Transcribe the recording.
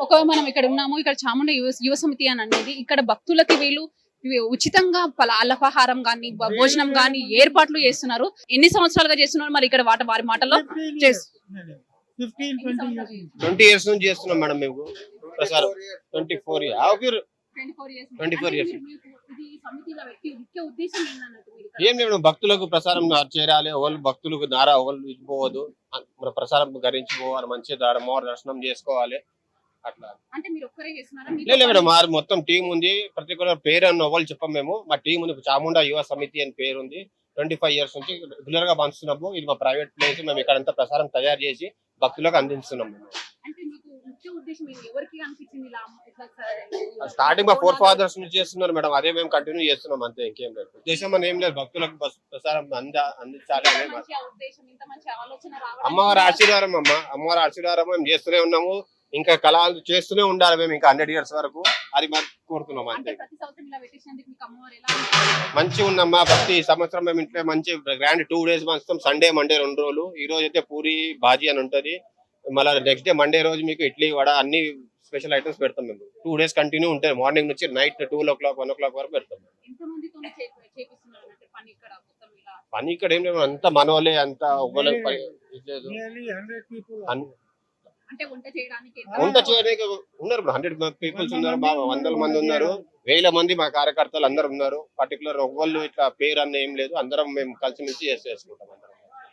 ఒక మనం ఇక్కడ ఉన్నాము, ఇక్కడ చాముండ యువ సమితి అని అనేది ఇక్కడ భక్తులకి వీళ్ళు ఉచితంగా అల్పాహారం గాని భోజనం గాని ఏర్పాట్లు చేస్తున్నారు. ఎన్ని సంవత్సరాలుగా చేస్తున్నారు మరి ఇక్కడ వారి మాటల్లో 20 years నుంచి చేస్తున్నాం మేడం మేము ప్రసారం. 24 years. ఏం లేదు, భక్తులకు ప్రసారం చేరాలి, వాళ్ళు భక్తులకు దారా వాళ్ళు పోవద్దు, మన ప్రసారం గరించి పోవాలి, మంచిగా అమ్మవారి దర్శనం చేసుకోవాలి అట్లా. లేదు మేడం, మా మొత్తం టీం ఉంది. పర్టికులర్ పేరు అన్న వాళ్ళు చెప్పాం మేము. మా టీం ఉంది, చాముండా యువ సమితి అని పేరు ఉంది. 25 years నుంచి రెగ్యులర్ గా పంచుతున్నాము. ఇది మా ప్రైవేట్ ప్లేస్. మేము ఇక్కడంతా ప్రసారం తయారు చేసి భక్తులకు అందిస్తున్నాం. స్టార్టింగ్ మా 4 fathers నుంచి చేస్తున్నారు మేడం, అదే మేము కంటిన్యూ చేస్తున్నాం అంతే, ఇంకేం లేదు. ఉద్దేశం అని ఏం లేదు, భక్తులకు ప్రసారం అందించాలి. అమ్మవారి ఆశీర్వాదం అమ్మవారి ఆశీర్వాదం మేము చేస్తూనే ఉన్నాము. ఇంకా కళలు చేస్తూనే ఉండాలి మేము ఇంకా 100 years వరకు, అది మనం కోరుతున్నాం అంతే. మంచిగా ఉందమ్మా, ప్రతి సంవత్సరం మేము ఇంట్లో మంచి గ్రాండ్ 2 days పంచుతాం. సండే మండే 2 రోజులు. ఈ రోజు అయితే పూరి బాజీ అని ఉంటది, మళ్ళీ నెక్స్ట్ డే మండే రోజు మీకు ఇడ్లీ వడ అన్ని స్పెషల్ ఐటమ్స్ పెడతాం మేము. 2 days కంటిన్యూ ఉంటాయి, మార్నింగ్ నుంచి నైట్ 12 o'clock 1 o'clock వరకు పెడతాం. పని ఇక్కడ ఏం లేదు, అంతా మనోలే, అంతా వంట చేయడానికి ఉన్నారు 100 పీపుల్స్ ఉన్నారు, 100 మంది ఉన్నారు, 1000 మంది మా కార్యకర్తలు అందరు ఉన్నారు. పర్టికులర్ ఒకళ్ళు ఇట్లా పేరు అన్న ఏం లేదు, అందరం మేము కలిసిమెలిసి చేసుకుంటాం.